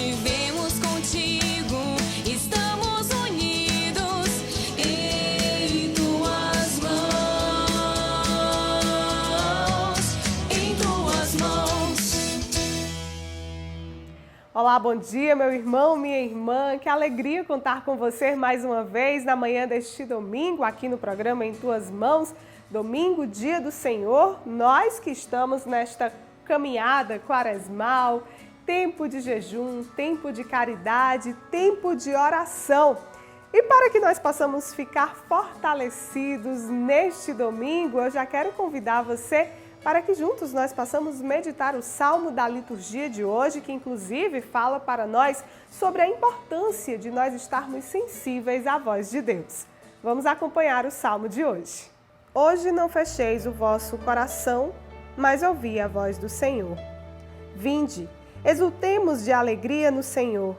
vivemos contigo, estamos unidos em tuas mãos, em tuas mãos. Olá, bom dia, meu irmão, minha irmã. Que alegria contar com você mais uma vez na manhã deste domingo, aqui no programa Em Tuas Mãos. Domingo, dia do Senhor, nós que estamos nesta caminhada quaresmal, tempo de jejum, tempo de caridade, tempo de oração. E para que nós possamos ficar fortalecidos neste domingo, eu já quero convidar você para que juntos nós possamos meditar o salmo da liturgia de hoje, que inclusive fala para nós sobre a importância de nós estarmos sensíveis à voz de Deus. Vamos acompanhar o salmo de hoje. Hoje não fecheis o vosso coração, mas ouvi a voz do Senhor. Vinde, exultemos de alegria no Senhor,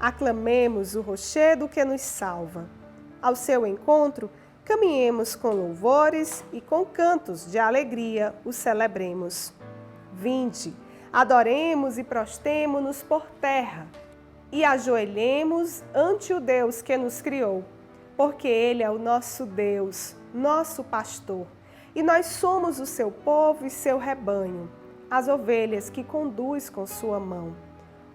aclamemos o rochedo que nos salva. Ao seu encontro, caminhemos com louvores e com cantos de alegria o celebremos. Vinde, adoremos e prostemo-nos por terra e ajoelhemos ante o Deus que nos criou, porque Ele é o nosso Deus, nosso pastor, e nós somos o seu povo e seu rebanho, as ovelhas que conduz com sua mão.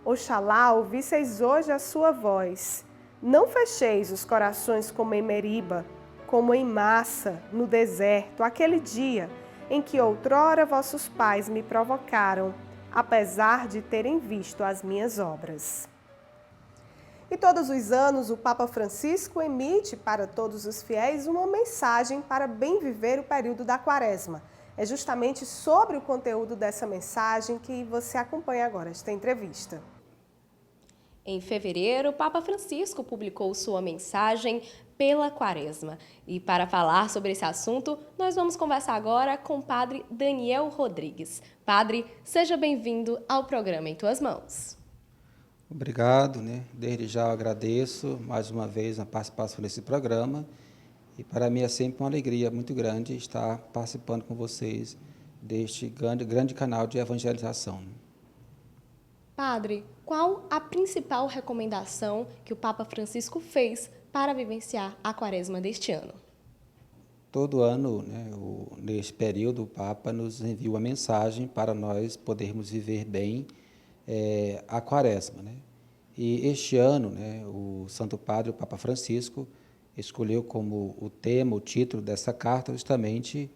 Oxalá ouvisseis hoje a sua voz. Não fecheis os corações como em Meriba, como em Massa, no deserto, aquele dia em que outrora vossos pais me provocaram, apesar de terem visto as minhas obras. E todos os anos o Papa Francisco emite para todos os fiéis uma mensagem para bem viver o período da Quaresma. É justamente sobre o conteúdo dessa mensagem que você acompanha agora esta entrevista. Em fevereiro, o Papa Francisco publicou sua mensagem pela Quaresma. E para falar sobre esse assunto, nós vamos conversar agora com o Padre Daniel Rodrigues. Padre, seja bem-vindo ao programa Em Tuas Mãos. Obrigado, Desde já eu agradeço mais uma vez a participação nesse programa e para mim é sempre uma alegria muito grande estar participando com vocês deste grande canal de evangelização. Padre, qual a principal recomendação que o Papa Francisco fez para vivenciar a Quaresma deste ano? Todo ano, neste período, o Papa nos envia uma mensagem para nós podermos viver bem a Quaresma, E este ano, o Santo Padre, o Papa Francisco, escolheu como o tema, o título dessa carta, justamente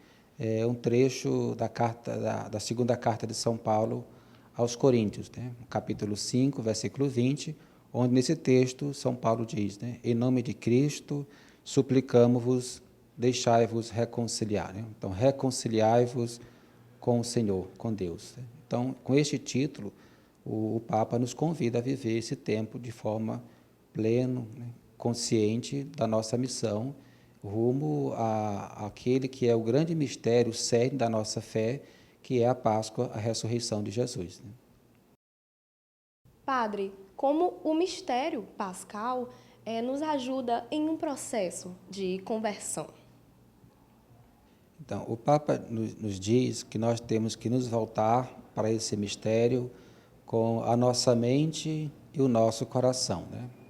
um trecho da segunda carta de São Paulo aos Coríntios, capítulo 5, versículo 20, onde nesse texto São Paulo diz, em nome de Cristo, suplicamo-vos, deixai-vos reconciliar. Então, reconciliai-vos com o Senhor, com Deus. Então, com este título, o Papa nos convida a viver esse tempo de forma plena, consciente da nossa missão, rumo àquele que é o grande mistério, o cerne da nossa fé, que é a Páscoa, a ressurreição de Jesus. Padre, como o mistério pascal nos ajuda em um processo de conversão? Então, o Papa nos diz que nós temos que nos voltar para esse mistério com a nossa mente e o nosso coração,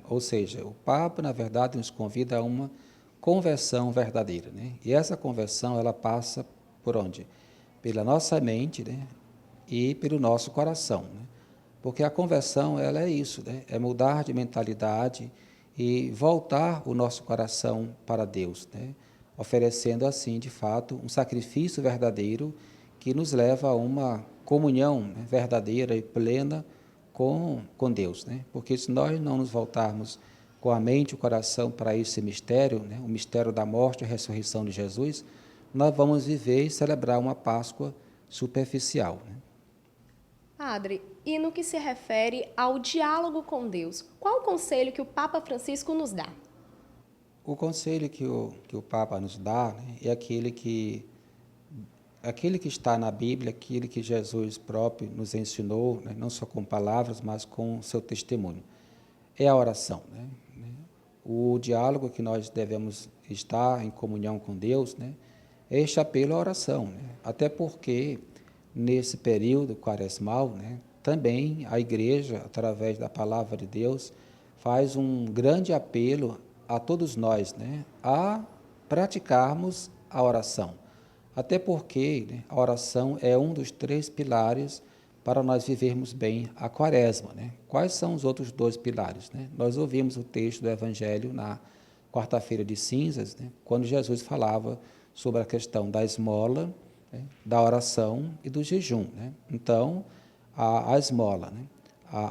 Ou seja, o Papa, na verdade, nos convida a uma conversão verdadeira, E essa conversão, ela passa por onde? Pela nossa mente, e pelo nosso coração, Porque a conversão, ela é isso, É mudar de mentalidade e voltar o nosso coração para Deus, Oferecendo assim, de fato, um sacrifício verdadeiro que nos leva a uma comunhão verdadeira e plena com Deus, Porque se nós não nos voltarmos com a mente e o coração para esse mistério, o mistério da morte e ressurreição de Jesus, nós vamos viver e celebrar uma Páscoa superficial. Padre, e no que se refere ao diálogo com Deus, qual o conselho que o Papa Francisco nos dá? O conselho que o Papa nos dá é aquele que está na Bíblia, aquele que Jesus próprio nos ensinou, não só com palavras, mas com seu testemunho. É a oração. O diálogo que nós devemos estar em comunhão com Deus, é este apelo à oração. Até porque, nesse período quaresmal, também a igreja, através da palavra de Deus, faz um grande apelo a todos nós, né, a praticarmos a oração. Até porque, né, a oração é um dos 3 pilares para nós vivermos bem a quaresma, né? Quais são os outros 2 pilares, né? Nós ouvimos o texto do Evangelho na quarta-feira de cinzas, né, quando Jesus falava sobre a questão da esmola, né, da oração e do jejum, né? Então, a esmola, né,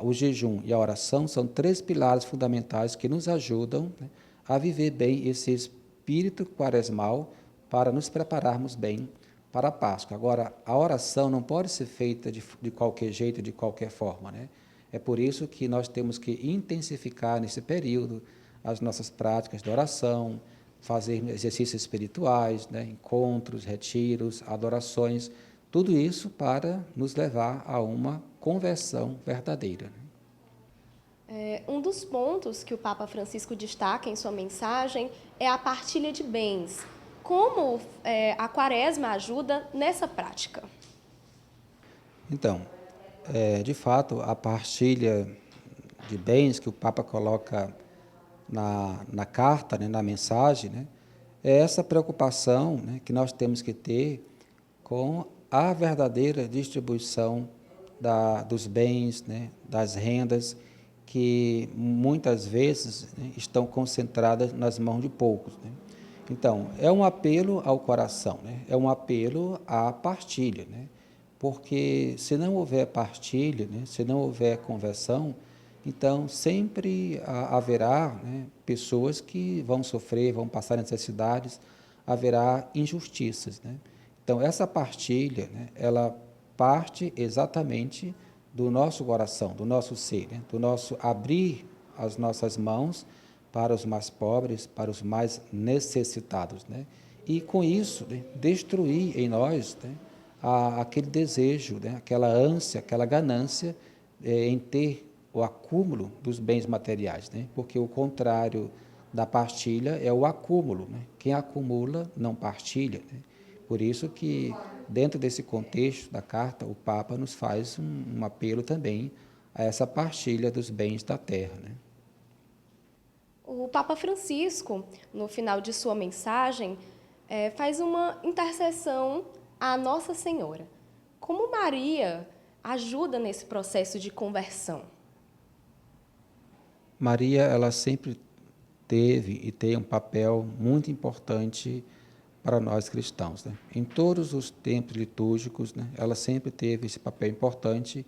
o jejum e a oração são 3 pilares fundamentais que nos ajudam, né, a viver bem esse espírito quaresmal para nos prepararmos bem para a Páscoa. Agora, a oração não pode ser feita de qualquer jeito, de qualquer forma, né? É por isso que nós temos que intensificar nesse período as nossas práticas de oração, fazer exercícios espirituais, né? Encontros, retiros, adorações, tudo isso para nos levar a uma conversão verdadeira, né? Um dos pontos que o Papa Francisco destaca em sua mensagem é a partilha de bens. Como a quaresma ajuda nessa prática? Então, de fato, a partilha de bens que o Papa coloca na carta, né, na mensagem, né, é essa preocupação, né, que nós temos que ter com a verdadeira distribuição dos bens, né, das rendas, que muitas vezes, né, estão concentradas nas mãos de poucos, né? Então, é um apelo ao coração, né? É um apelo à partilha, né? Porque se não houver partilha, né, se não houver conversão, então sempre haverá, né, pessoas que vão sofrer, vão passar necessidades, haverá injustiças, né? Então, essa partilha, né, ela parte exatamente do nosso coração, do nosso ser, né, do nosso abrir as nossas mãos para os mais pobres, para os mais necessitados, né? E com isso, né, destruir em nós, né, aquele desejo, né, aquela ânsia, aquela ganância em ter o acúmulo dos bens materiais, né? Porque o contrário da partilha é o acúmulo, né? Quem acumula não partilha, né? Por isso que, dentro desse contexto da carta, o Papa nos faz um apelo também a essa partilha dos bens da terra, né? O Papa Francisco, no final de sua mensagem, faz uma intercessão à Nossa Senhora. Como Maria ajuda nesse processo de conversão? Maria, ela sempre teve e tem um papel muito importante para nós cristãos, né? Em todos os tempos litúrgicos, né, ela sempre teve esse papel importante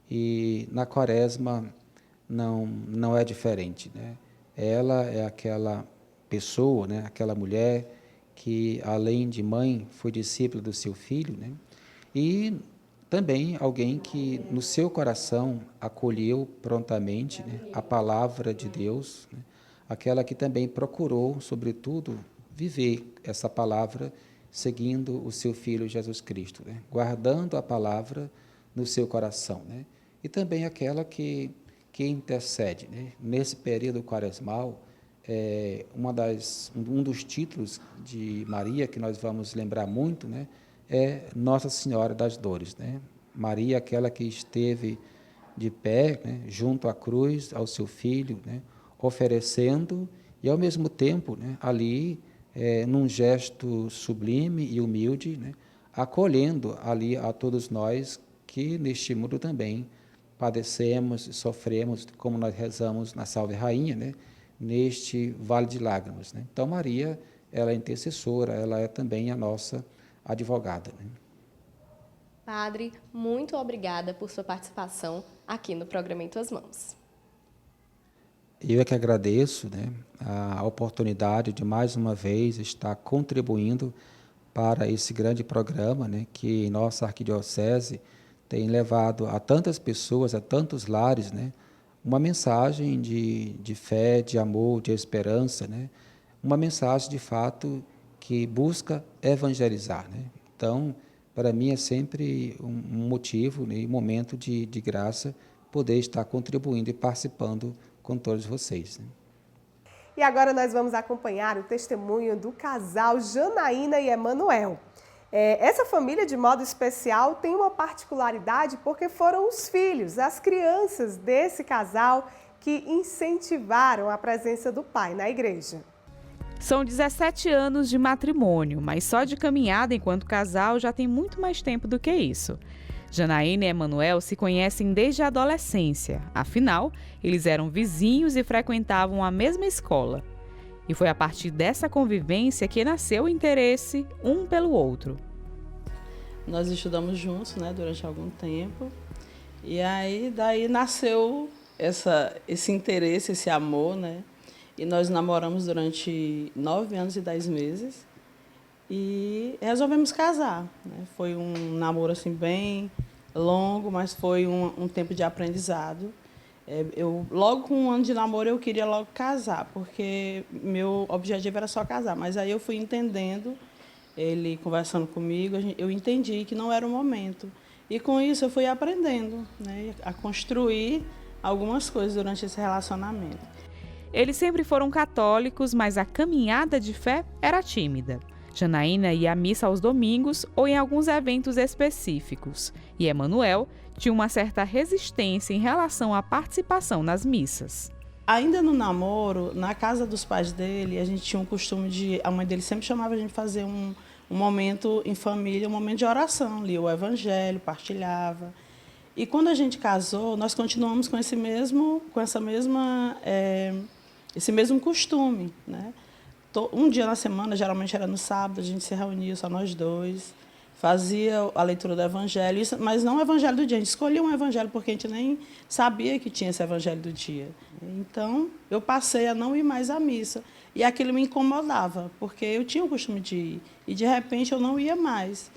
e na quaresma não é diferente, né? Ela é aquela pessoa, né, aquela mulher que, além de mãe, foi discípula do seu filho, né? E também alguém que, no seu coração, acolheu prontamente, né, a palavra de Deus, né? Aquela que também procurou, sobretudo, viver essa palavra seguindo o seu Filho Jesus Cristo, né? Guardando a palavra no seu coração, né? E também aquela que intercede, né? Nesse período quaresmal, um dos títulos de Maria que nós vamos lembrar muito, né, é Nossa Senhora das Dores, né? Maria, aquela que esteve de pé, né, junto à cruz, ao seu filho, né, oferecendo e, ao mesmo tempo, né, ali, num gesto sublime e humilde, né, acolhendo ali a todos nós que neste mundo também padecemos, sofremos, como nós rezamos na Salve Rainha, né, neste vale de lágrimas, né? Então, Maria, ela é intercessora, ela é também a nossa advogada, né? Padre, muito obrigada por sua participação aqui no programa Em Tuas Mãos. Eu é que agradeço, né, a oportunidade de mais uma vez estar contribuindo para esse grande programa, né, que nossa arquidiocese tem levado a tantas pessoas, a tantos lares, né, uma mensagem de fé, de amor, de esperança, né, uma mensagem de fato que busca evangelizar, né? Então, para mim é sempre um motivo, né, um momento de graça poder estar contribuindo e participando com todos vocês, né? E agora nós vamos acompanhar o testemunho do casal Janaína e Emanuel. Essa família, de modo especial, tem uma particularidade porque foram os filhos, as crianças desse casal que incentivaram a presença do pai na igreja. São 17 anos de matrimônio, mas só de caminhada enquanto casal já tem muito mais tempo do que isso. Janaína e Emanuel se conhecem desde a adolescência, afinal, eles eram vizinhos e frequentavam a mesma escola. E foi a partir dessa convivência que nasceu o interesse um pelo outro. Nós estudamos juntos, né, durante algum tempo, e aí daí nasceu esse interesse, esse amor, né? E nós namoramos durante 9 anos e 10 meses e resolvemos casar, né? Foi um namoro assim bem longo, mas foi um tempo de aprendizado. Logo com 1 ano de namoro eu queria logo casar, porque meu objetivo era só casar, mas aí eu fui entendendo, ele conversando comigo, eu entendi que não era o momento. E com isso eu fui aprendendo, né, a construir algumas coisas durante esse relacionamento. Eles sempre foram católicos, mas a caminhada de fé era tímida. Janaína ia à missa aos domingos ou em alguns eventos específicos. E Emanuel tinha uma certa resistência em relação à participação nas missas. Ainda no namoro, na casa dos pais dele, a gente tinha um costume de... A mãe dele sempre chamava a gente fazer um momento em família, um momento de oração. Lia o evangelho, partilhava. E quando a gente casou, nós continuamos com esse mesmo costume, né? Um dia na semana, geralmente era no sábado, a gente se reunia, só nós dois, fazia a leitura do evangelho, mas não o evangelho do dia, a gente escolhia um evangelho porque a gente nem sabia que tinha esse evangelho do dia. Então, eu passei a não ir mais à missa, e aquilo me incomodava, porque eu tinha o costume de ir, e de repente eu não ia mais.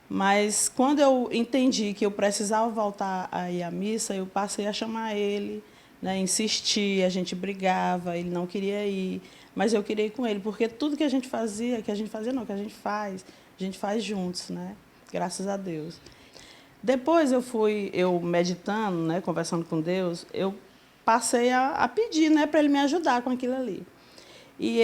Mas quando eu entendi que eu precisava voltar a ir à missa, eu passei a chamar ele, né, insistir, a gente brigava, ele não queria ir, mas eu queria ir com ele, porque tudo que a gente faz juntos, né? Graças a Deus. Depois eu meditando, né, conversando com Deus, eu passei a pedir, né, para ele me ajudar com aquilo ali. E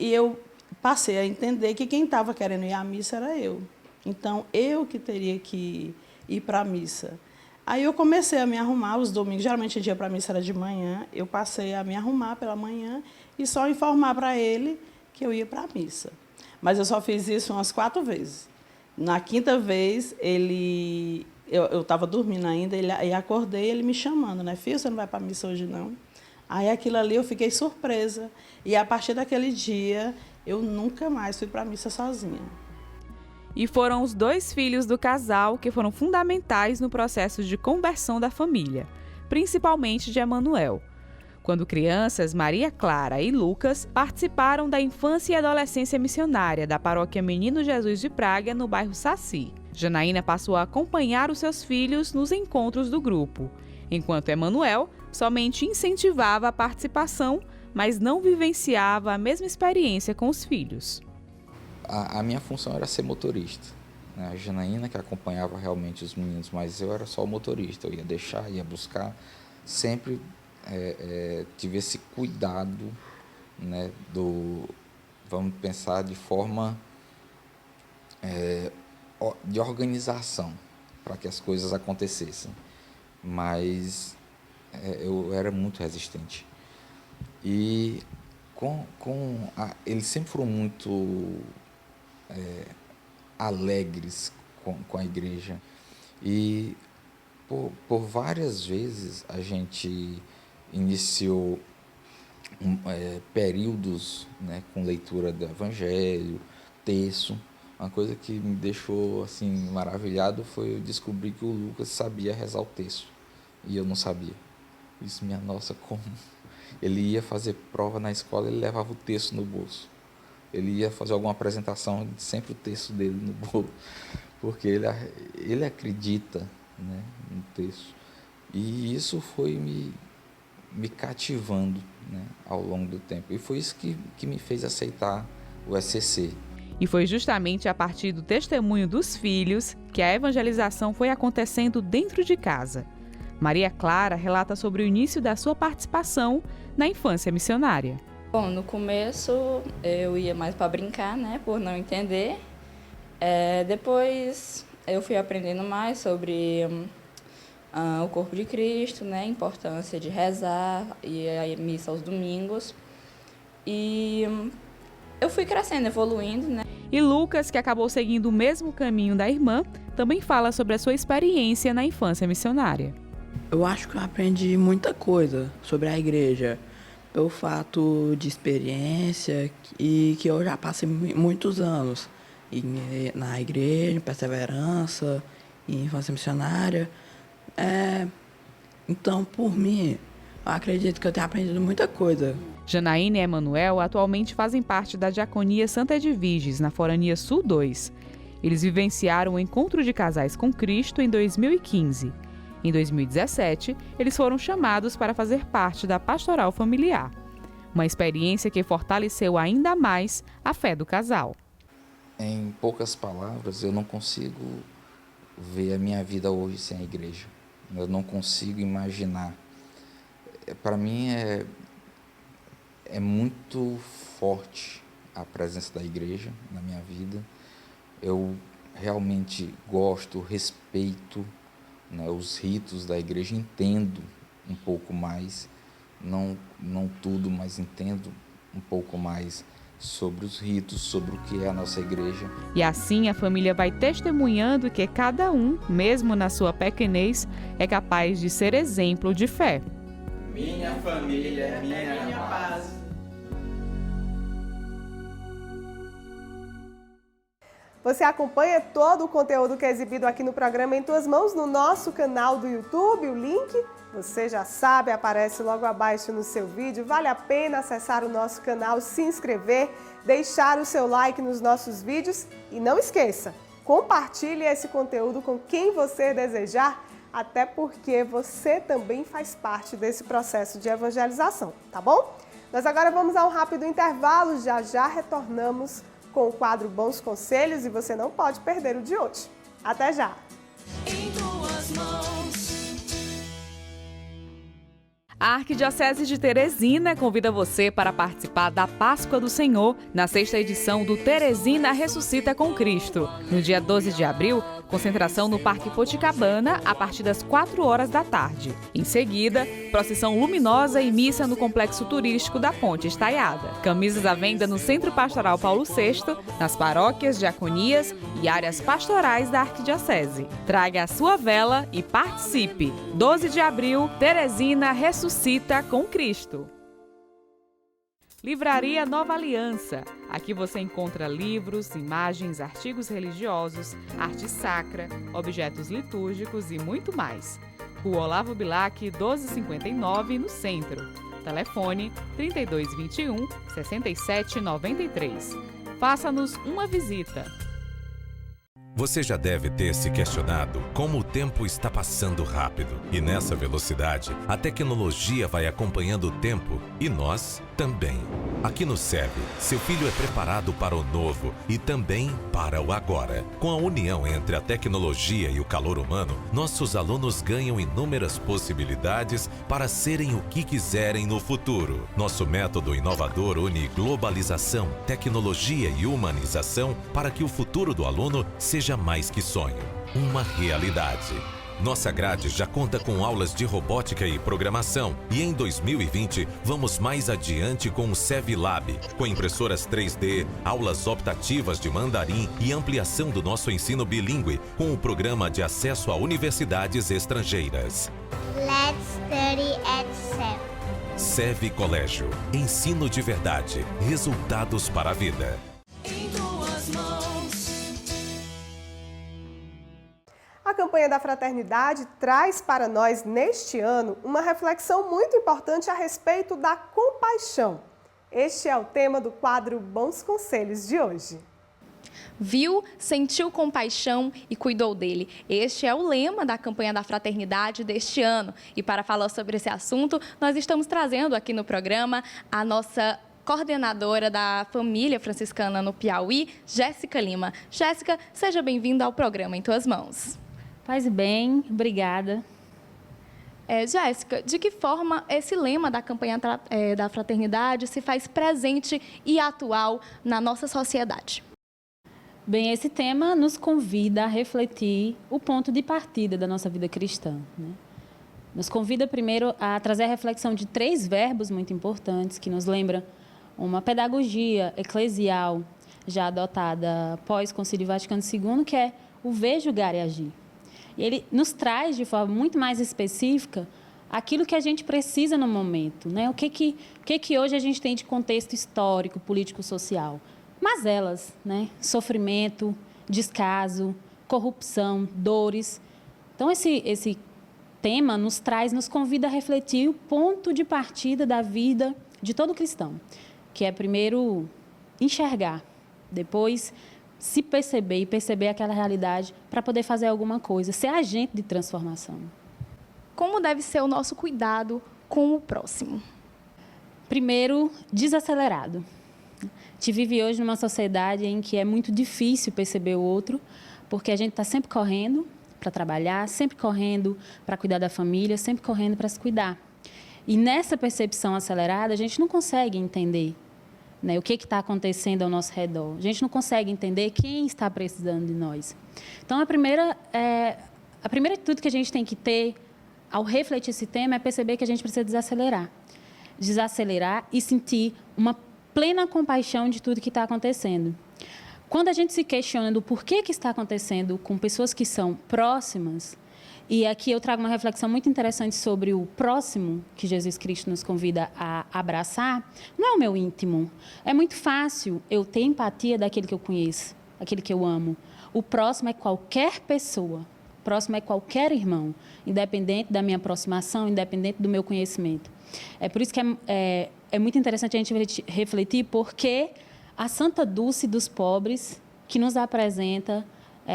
eu passei a entender que quem estava querendo ir à missa era eu. Então, eu que teria que ir para a missa. Aí eu comecei a me arrumar os domingos, geralmente o dia para a missa era de manhã, eu passei a me arrumar pela manhã e só informar para ele que eu ia para a missa. Mas eu só fiz isso umas 4 vezes. Na 5ª vez, eu estava dormindo ainda, e acordei ele me chamando, né? Filho, você não vai para a missa hoje, não? Aí aquilo ali eu fiquei surpresa. E a partir daquele dia, eu nunca mais fui para a missa sozinha. E foram os 2 filhos do casal que foram fundamentais no processo de conversão da família, principalmente de Emanuel. Quando crianças, Maria Clara e Lucas participaram da infância e adolescência missionária da paróquia Menino Jesus de Praga, no bairro Saci. Janaína passou a acompanhar os seus filhos nos encontros do grupo, enquanto Emanuel somente incentivava a participação, mas não vivenciava a mesma experiência com os filhos. A minha função era ser motorista, né? A Janaína que acompanhava realmente os meninos, mas eu era só o motorista, eu ia deixar, ia buscar, sempre tive esse cuidado, né, vamos pensar de forma de organização para que as coisas acontecessem, mas eu era muito resistente. E eles sempre foram muito alegres com a igreja, e por várias vezes a gente iniciou períodos, né, com leitura do evangelho, terço. Uma coisa que me deixou assim maravilhado foi eu descobrir que o Lucas sabia rezar o terço e eu não sabia. Isso, minha nossa, como ele ia fazer prova na escola, ele levava o terço no bolso. Ele ia fazer alguma apresentação, sempre o terço dele no bolso, porque ele acredita, né, no terço. E isso foi me cativando, né, ao longo do tempo. E foi isso que me fez aceitar o ECC. E foi justamente a partir do testemunho dos filhos que a evangelização foi acontecendo dentro de casa. Maria Clara relata sobre o início da sua participação na infância missionária. Bom, no começo eu ia mais para brincar, né, por não entender. Depois eu fui aprendendo mais sobre o corpo de Cristo, né, a importância de rezar e a missa aos domingos. E eu fui crescendo, evoluindo, né? E Lucas, que acabou seguindo o mesmo caminho da irmã, também fala sobre a sua experiência na infância missionária. Eu acho que eu aprendi muita coisa sobre a igreja, pelo fato de experiência e que eu já passei muitos anos na igreja, em perseverança, em infância missionária. Então, por mim, eu acredito que eu tenho aprendido muita coisa. Janaína e Emanuel atualmente fazem parte da Diaconia Santa Edviges, na Forania Sul 2. Eles vivenciaram o Encontro de Casais com Cristo em 2015. Em 2017, eles foram chamados para fazer parte da Pastoral Familiar. Uma experiência que fortaleceu ainda mais a fé do casal. Em poucas palavras, eu não consigo ver a minha vida hoje sem a igreja. Eu não consigo imaginar. Para mim é muito forte a presença da igreja na minha vida. Eu realmente gosto, respeito, né, os ritos da igreja, entendo um pouco mais, não tudo, mas entendo um pouco mais sobre os ritos, sobre o que é a nossa igreja. E assim a família vai testemunhando que cada um, mesmo na sua pequenez, é capaz de ser exemplo de fé. Minha família é minha paz. Você acompanha todo o conteúdo que é exibido aqui no programa Em Tuas Mãos no nosso canal do YouTube. O link, você já sabe, aparece logo abaixo no seu vídeo. Vale a pena acessar o nosso canal, se inscrever, deixar o seu like nos nossos vídeos e não esqueça, compartilhe esse conteúdo com quem você desejar, até porque você também faz parte desse processo de evangelização, tá bom? Nós agora vamos a um rápido intervalo, já retornamos com o quadro Bons Conselhos e você não pode perder o de hoje. Até já! Em tuas mãos. A Arquidiocese de Teresina convida você para participar da Páscoa do Senhor na 6ª edição do Teresina Ressuscita com Cristo. No dia 12 de abril, concentração no Parque Poticabana a partir das 4 horas da tarde. Em seguida, procissão luminosa e missa no complexo turístico da Ponte Estaiada. Camisas à venda no Centro Pastoral Paulo VI, nas paróquias, diaconias e áreas pastorais da Arquidiocese. Traga a sua vela e participe. 12 de abril, Teresina Ressuscita com Cristo. Livraria Nova Aliança. Aqui você encontra livros, imagens, artigos religiosos, arte sacra, objetos litúrgicos e muito mais. Rua Olavo Bilac, 1259, no centro. Telefone 3221 6793. Faça-nos uma visita. Você já deve ter se questionado como o tempo está passando rápido. E nessa velocidade, a tecnologia vai acompanhando o tempo e nós também. Aqui no SEV, seu filho é preparado para o novo e também para o agora. Com a união entre a tecnologia e o calor humano, nossos alunos ganham inúmeras possibilidades para serem o que quiserem no futuro. Nosso método inovador une globalização, tecnologia e humanização para que o futuro do aluno seja mais que sonho, uma realidade. Nossa grade já conta com aulas de robótica e programação e em 2020 vamos mais adiante com o SEV Lab, com impressoras 3D, aulas optativas de mandarim e ampliação do nosso ensino bilíngue com o programa de acesso a universidades estrangeiras. Let's study at SEV. SEV Colégio, ensino de verdade, resultados para a vida. Em tuas mãos. A campanha da Fraternidade traz para nós, neste ano, uma reflexão muito importante a respeito da compaixão. Este é o tema do quadro Bons Conselhos de hoje. Viu, sentiu compaixão e cuidou dele. Este é o lema da campanha da Fraternidade deste ano. E para falar sobre esse assunto, nós estamos trazendo aqui no programa a nossa coordenadora da família franciscana no Piauí, Jéssica Lima. Jéssica, seja bem-vinda ao programa Em Tuas Mãos. Faz bem, obrigada. Jéssica, de que forma esse lema da campanha da Fraternidade se faz presente e atual na nossa sociedade? Bem, esse tema nos convida a refletir o ponto de partida da nossa vida cristã, né? Nos convida primeiro a trazer a reflexão de 3 verbos muito importantes que nos lembram uma pedagogia eclesial já adotada pós-Concílio Vaticano II, que é o ver, julgar e agir. E ele nos traz de forma muito mais específica aquilo que a gente precisa no momento, né? O que hoje a gente tem de contexto histórico, político, social? Mazelas, né? Sofrimento, descaso, corrupção, dores. Então, esse tema nos convida a refletir o ponto de partida da vida de todo cristão, que é primeiro enxergar, depois se perceber e perceber aquela realidade para poder fazer alguma coisa, ser agente de transformação. Como deve ser o nosso cuidado com o próximo? Primeiro, desacelerado. A gente vive hoje numa sociedade em que é muito difícil perceber o outro, porque a gente está sempre correndo para trabalhar, sempre correndo para cuidar da família, sempre correndo para se cuidar. E nessa percepção acelerada, a gente não consegue entender, né, o que está acontecendo ao nosso redor. A gente não consegue entender quem está precisando de nós. Então, a primeira atitude que a gente tem que ter ao refletir esse tema é perceber que a gente precisa desacelerar. Desacelerar e sentir uma plena compaixão de tudo que está acontecendo. Quando a gente se questiona do porquê que está acontecendo com pessoas que são próximas, e aqui eu trago uma reflexão muito interessante sobre o próximo, que Jesus Cristo nos convida a abraçar, não é o meu íntimo. É muito fácil eu ter empatia daquele que eu conheço, aquele que eu amo. O próximo é qualquer pessoa, o próximo é qualquer irmão, independente da minha aproximação, independente do meu conhecimento. É por isso que é muito interessante a gente refletir porque a Santa Dulce dos Pobres, que nos apresenta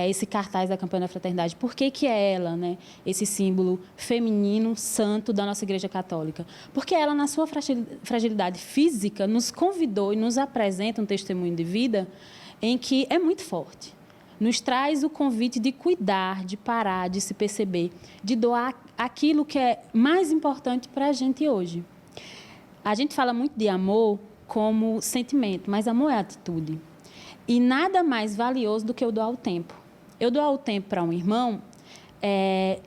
esse cartaz da campanha da fraternidade, por que é ela, né, esse símbolo feminino santo da nossa Igreja Católica? Porque ela, na sua fragilidade física, nos convidou e nos apresenta um testemunho de vida em que é muito forte. Nos traz o convite de cuidar, de parar, de se perceber, de doar aquilo que é mais importante para a gente hoje. A gente fala muito de amor como sentimento, mas amor é atitude. E nada mais valioso do que eu doar o tempo. Eu doar o tempo para um irmão,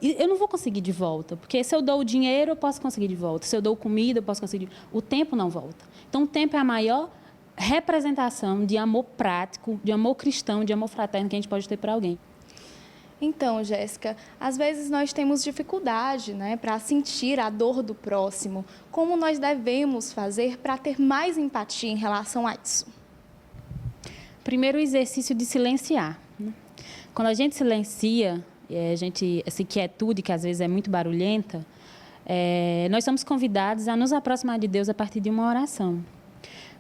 eu não vou conseguir de volta, porque se eu dou o dinheiro, eu posso conseguir de volta. Se eu dou comida, eu posso conseguir de volta. O tempo não volta. Então, o tempo é a maior representação de amor prático, de amor cristão, de amor fraterno que a gente pode ter para alguém. Então, Jéssica, às vezes nós temos dificuldade, né, para sentir a dor do próximo. Como nós devemos fazer para ter mais empatia em relação a isso? Primeiro, o exercício de silenciar, né? Quando a gente silencia, essa inquietude que às vezes é muito barulhenta, nós somos convidados a nos aproximar de Deus a partir de uma oração.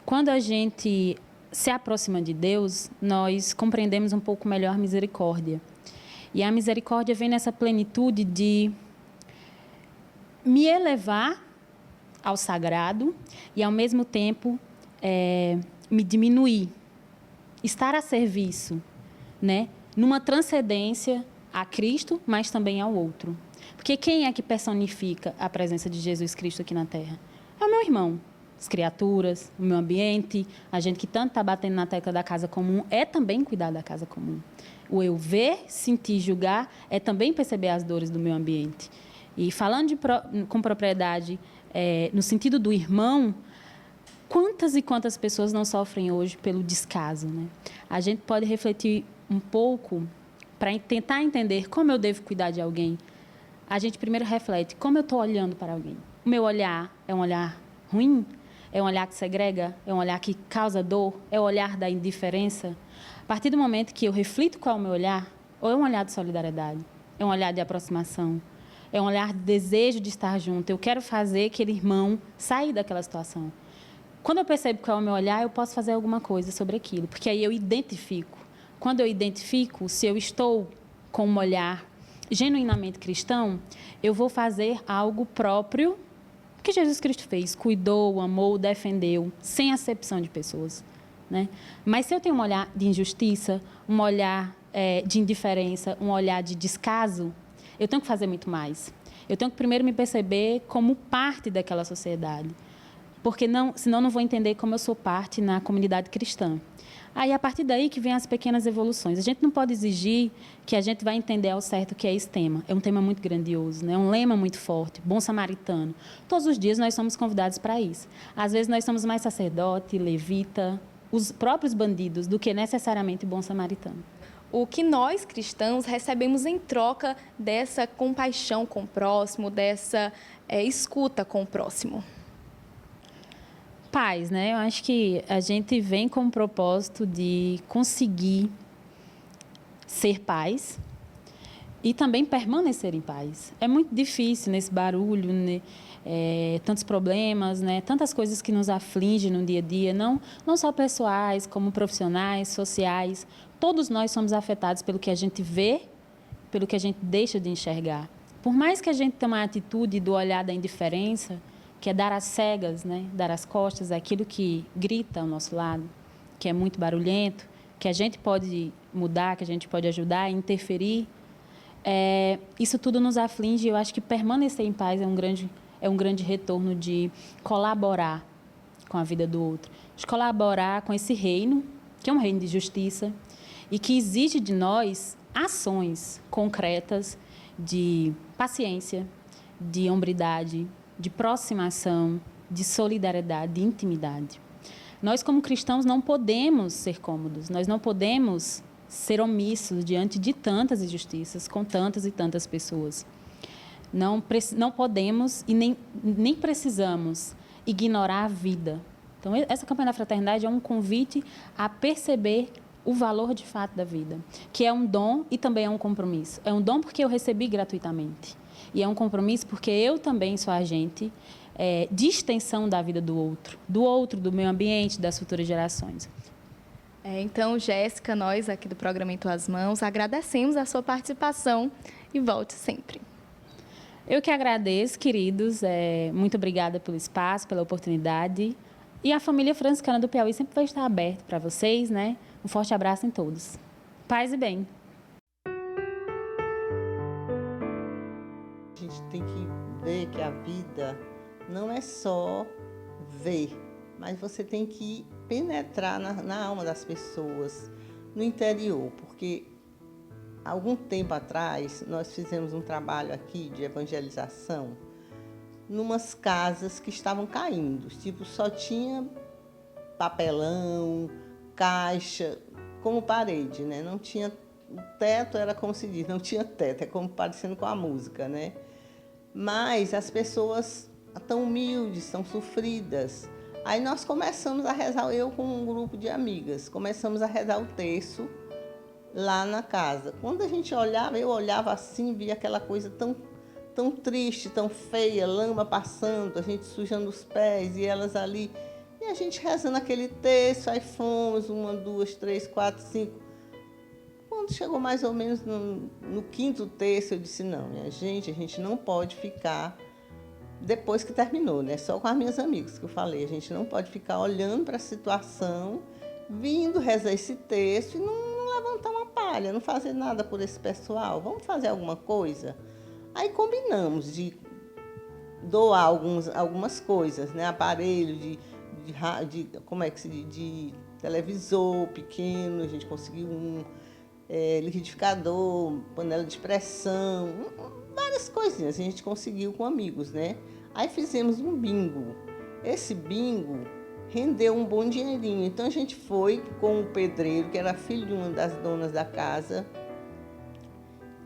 Quando a gente se aproxima de Deus, nós compreendemos um pouco melhor a misericórdia. E a misericórdia vem nessa plenitude de me elevar ao sagrado e, ao mesmo tempo, me diminuir. Estar a serviço, né? Numa transcendência a Cristo, mas também ao outro. Porque quem é que personifica a presença de Jesus Cristo aqui na Terra? É o meu irmão. As criaturas, o meu ambiente, a gente que tanto está batendo na tecla da casa comum, é também cuidar da casa comum. O eu ver, sentir, julgar, é também perceber as dores do meu ambiente. E falando com propriedade, no sentido do irmão, quantas e quantas pessoas não sofrem hoje pelo descaso, né? A gente pode refletir um pouco para tentar entender como eu devo cuidar de alguém. A gente primeiro reflete como eu estou olhando para alguém. O meu olhar é um olhar ruim? É um olhar que segrega? É um olhar que causa dor? É o olhar da indiferença? A partir do momento que eu reflito qual é o meu olhar, ou é um olhar de solidariedade, é um olhar de aproximação, é um olhar de desejo de estar junto. Eu quero fazer aquele irmão sair daquela situação. Quando eu percebo qual é o meu olhar, eu posso fazer alguma coisa sobre aquilo, porque aí eu identifico. Quando eu identifico, se eu estou com um olhar genuinamente cristão, eu vou fazer algo próprio que Jesus Cristo fez, cuidou, amou, defendeu, sem acepção de pessoas, né? Mas se eu tenho um olhar de injustiça, um olhar de indiferença, um olhar de descaso, eu tenho que fazer muito mais. Eu tenho que primeiro me perceber como parte daquela sociedade. porque senão não vou entender como eu sou parte na comunidade cristã. Aí, a partir daí que vem as pequenas evoluções. A gente não pode exigir que a gente vai entender ao certo o que é esse tema. É um tema muito grandioso, né? É um lema muito forte, bom samaritano. Todos os dias nós somos convidados para isso. Às vezes nós somos mais sacerdote, levita, os próprios bandidos, do que necessariamente bom samaritano. O que nós, cristãos, recebemos em troca dessa compaixão com o próximo, dessa escuta com o próximo? Paz, né? Eu acho que a gente vem com o propósito de conseguir ser paz e também permanecer em paz. É muito difícil nesse barulho, né? Tantos problemas, né? Tantas coisas que nos afligem no dia a dia, não só pessoais, como profissionais, sociais. Todos nós somos afetados pelo que a gente vê, pelo que a gente deixa de enxergar. Por mais que a gente tenha uma atitude do olhar da indiferença, que é dar às cegas, né? Dar as costas àquilo que grita ao nosso lado, que é muito barulhento, que a gente pode mudar, que a gente pode ajudar, interferir. Isso tudo nos aflige. Eu acho que permanecer em paz é um grande retorno de colaborar com a vida do outro, de colaborar com esse reino, que é um reino de justiça, e que exige de nós ações concretas de paciência, de hombridade, de aproximação, de solidariedade, de intimidade. Nós, como cristãos, não podemos ser cômodos, nós não podemos ser omissos diante de tantas injustiças, com tantas e tantas pessoas. Não podemos e nem precisamos ignorar a vida. Então, essa campanha da fraternidade é um convite a perceber o valor de fato da vida, que é um dom e também é um compromisso. É um dom porque eu recebi gratuitamente. E é um compromisso porque eu também sou agente de extensão da vida do outro, do meio ambiente, das futuras gerações. Então, Jéssica, nós aqui do programa Em Tuas Mãos, agradecemos a sua participação e volte sempre. Eu que agradeço, queridos. Muito obrigada pelo espaço, pela oportunidade. E a família franciscana do Piauí sempre vai estar aberta para vocês, né? Um forte abraço em todos. Paz e bem. A gente tem que ver que a vida não é só ver, mas você tem que penetrar na alma das pessoas, no interior, porque algum tempo atrás nós fizemos um trabalho aqui de evangelização numas casas que estavam caindo, tipo, só tinha papelão, caixa, como parede, né? Não tinha o teto, era como se diz, não tinha teto, é como parecendo com a música, né? Mas as pessoas tão humildes, tão sofridas. Aí nós começamos a rezar, eu com um grupo de amigas, começamos a rezar o terço lá na casa. Quando a gente olhava, eu olhava assim, via aquela coisa tão triste, tão feia, lama passando, a gente sujando os pés e elas ali. E a gente rezando aquele terço, aí fomos, 1, 2, 3, 4, 5. Quando chegou mais ou menos no quinto terço, eu disse, não, minha gente, a gente não pode ficar, depois que terminou, né? Só com as minhas amigas que eu falei, a gente não pode ficar olhando para a situação, vindo rezar esse terço e não levantar uma palha, não fazer nada por esse pessoal. Vamos fazer alguma coisa? Aí combinamos de doar algumas coisas, né? Aparelho de como é que se diz? De televisor pequeno, a gente conseguiu um liquidificador, panela de pressão, várias coisinhas a gente conseguiu com amigos, né? Aí fizemos um bingo. Esse bingo rendeu um bom dinheirinho. Então a gente foi com o pedreiro, que era filho de uma das donas da casa.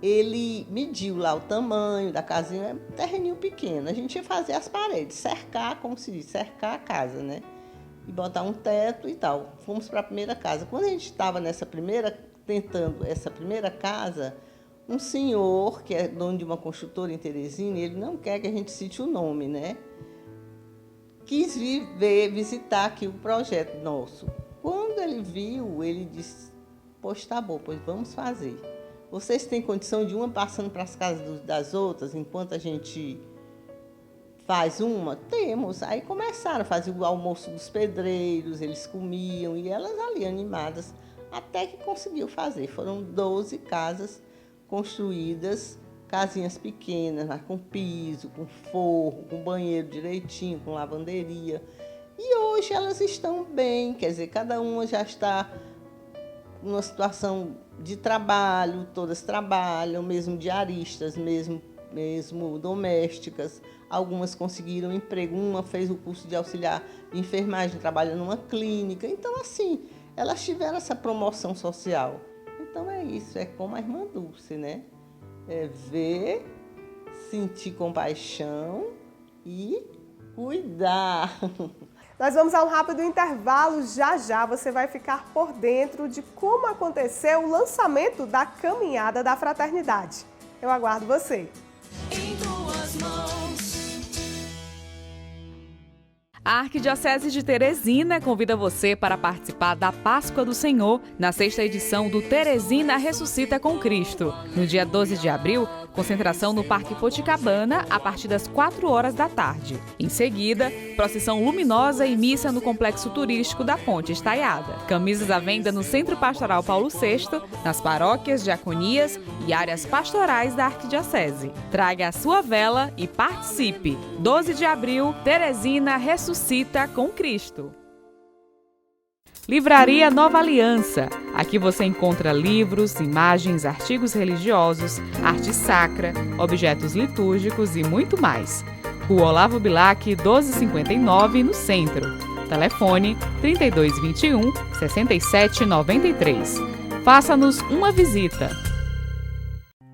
Ele mediu lá o tamanho da casinha, é um terreninho pequeno. A gente ia fazer as paredes, cercar, como se diz, cercar a casa, né? E botar um teto e tal. Fomos para a primeira casa. Quando a gente estava tentando essa primeira casa, um senhor, que é dono de uma construtora em Teresina, ele não quer que a gente cite o nome, né? Quis visitar aqui o projeto nosso. Quando ele viu, ele disse, pois tá bom, pois vamos fazer. Vocês têm condição de uma passando para as casas das outras, enquanto a gente faz uma? Temos. Aí começaram a fazer o almoço dos pedreiros, eles comiam, e elas ali animadas, até que conseguiu fazer. Foram 12 casas construídas casinhas pequenas, lá com piso, com forro, com banheiro direitinho, com lavanderia. E hoje elas estão bem, quer dizer, cada uma já está numa situação de trabalho, todas trabalham, mesmo diaristas, mesmo domésticas. Algumas conseguiram emprego, uma fez o curso de auxiliar de enfermagem, trabalha numa clínica. Então, assim, elas tiveram essa promoção social. Então é isso, é como a irmã Dulce, né? É ver, sentir compaixão e cuidar. Nós vamos a um rápido intervalo, já você vai ficar por dentro de como aconteceu o lançamento da Caminhada da Fraternidade. Eu aguardo você. Em tuas mãos. A Arquidiocese de Teresina convida você para participar da Páscoa do Senhor na 6ª edição do Teresina Ressuscita com Cristo. No dia 12 de abril, concentração no Parque Poticabana a partir das 4 horas da tarde. Em seguida, procissão luminosa e missa no Complexo Turístico da Ponte Estaiada. Camisas à venda no Centro Pastoral Paulo VI, nas paróquias, diaconias e áreas pastorais da Arquidiocese. Traga a sua vela e participe. 12 de abril, Teresina Ressuscita com Cristo. Livraria Nova Aliança. Aqui você encontra livros, imagens, artigos religiosos, arte sacra, objetos litúrgicos e muito mais. Rua Olavo Bilac, 1259, no centro. Telefone 3221-6793. Faça-nos uma visita.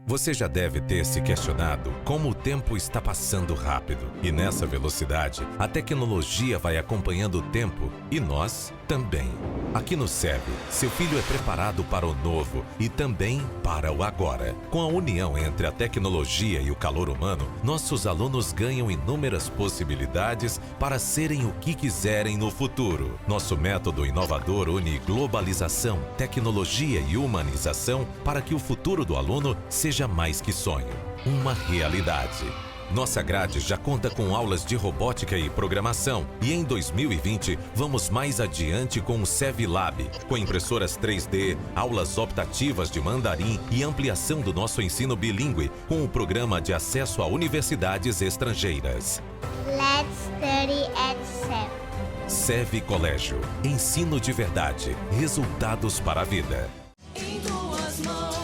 Você já deve ter se questionado como o tempo está passando rápido. E nessa velocidade, a tecnologia vai acompanhando o tempo e nós também. Aqui no SEB, seu filho é preparado para o novo e também para o agora. Com a união entre a tecnologia e o calor humano, nossos alunos ganham inúmeras possibilidades para serem o que quiserem no futuro. Nosso método inovador une globalização, tecnologia e humanização para que o futuro do aluno seja mais que sonho, uma realidade. Nossa grade já conta com aulas de robótica e programação e em 2020 vamos mais adiante com o SEV Lab, com impressoras 3D, aulas optativas de mandarim e ampliação do nosso ensino bilíngue com o programa de acesso a universidades estrangeiras. Let's study at SEV. SEV Colégio, ensino de verdade, resultados para a vida. Em tuas mãos.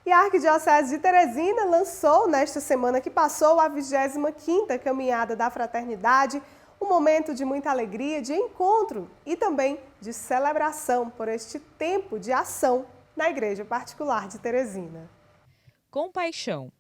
E a Arquidiocese de Teresina lançou nesta semana que passou a 25ª Caminhada da Fraternidade, um momento de muita alegria, de encontro e também de celebração por este tempo de ação na Igreja Particular de Teresina. Compaixão.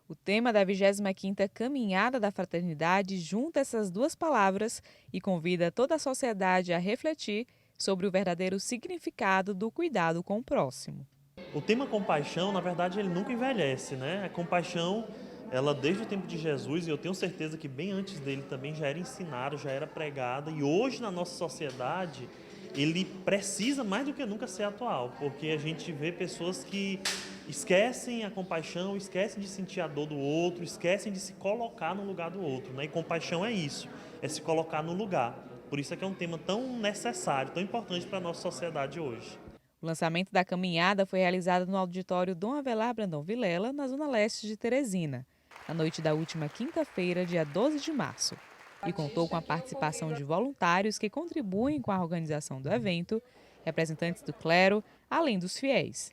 O tema da 25ª Caminhada da Fraternidade junta essas duas palavras e convida toda a sociedade a refletir sobre o verdadeiro significado do cuidado com o próximo. O tema compaixão, na verdade, ele nunca envelhece, né? A compaixão, ela desde o tempo de Jesus, e eu tenho certeza que bem antes dele também já era ensinada, já era pregada, e hoje na nossa sociedade ele precisa mais do que nunca ser atual, porque a gente vê pessoas que esquecem a compaixão, esquecem de sentir a dor do outro, esquecem de se colocar no lugar do outro, né? E compaixão é isso, é se colocar no lugar. Por isso é que é um tema tão necessário, tão importante para a nossa sociedade hoje. O lançamento da caminhada foi realizado no auditório Dom Avelar Brandão Vilela, na zona leste de Teresina, na noite da última quinta-feira, dia 12 de março, e contou com a participação de voluntários que contribuem com a organização do evento, representantes do clero, além dos fiéis.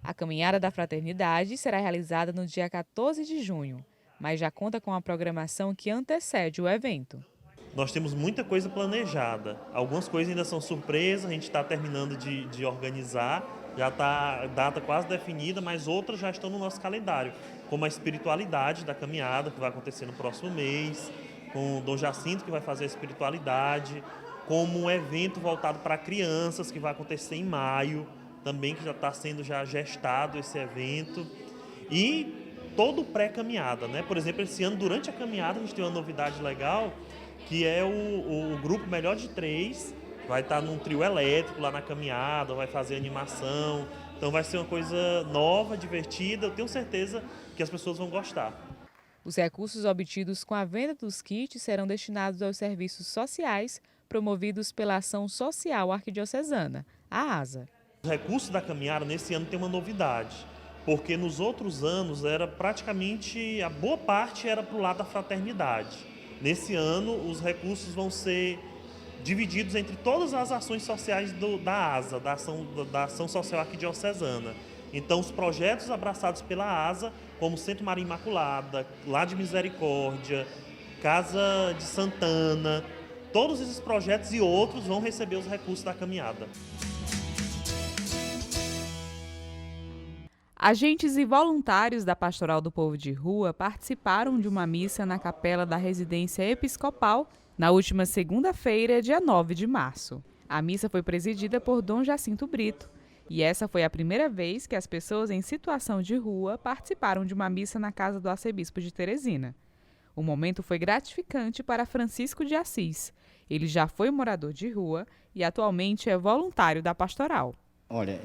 A Caminhada da Fraternidade será realizada no dia 14 de junho, mas já conta com a programação que antecede o evento. Nós temos muita coisa planejada. Algumas coisas ainda são surpresas, a gente está terminando de organizar, já está a data quase definida, mas outras já estão no nosso calendário, como a espiritualidade da caminhada, que vai acontecer no próximo mês, com o Dom Jacinto, que vai fazer a espiritualidade, como um evento voltado para crianças, que vai acontecer em maio, também que já está sendo já gestado esse evento, e todo pré-caminhada, né? Por exemplo, esse ano, durante a caminhada, a gente tem uma novidade legal, que é o grupo Melhor de Três, vai estar num trio elétrico lá na caminhada, vai fazer animação, Então vai ser uma coisa nova, divertida, eu tenho certeza que as pessoas vão gostar. Os recursos obtidos com a venda dos kits serão destinados aos serviços sociais promovidos pela Ação Social Arquidiocesana, a ASA. Os recursos da caminhada nesse ano tem uma novidade, porque nos outros anos era praticamente, a boa parte era para o lado da fraternidade. Nesse ano os recursos vão ser divididos entre todas as ações sociais da ASA, da Ação Social Arquidiocesana. Então os projetos abraçados pela ASA, como Centro Maria Imaculada, Lar de Misericórdia, Casa de Santana, todos esses projetos e outros vão receber os recursos da caminhada. Agentes e voluntários da Pastoral do Povo de Rua participaram de uma missa na capela da Residência Episcopal na última segunda-feira, dia 9 de março. A missa foi presidida por Dom Jacinto Brito e essa foi a primeira vez que as pessoas em situação de rua participaram de uma missa na casa do arcebispo de Teresina. O momento foi gratificante para Francisco de Assis. Ele já foi morador de rua e atualmente é voluntário da pastoral. Olha,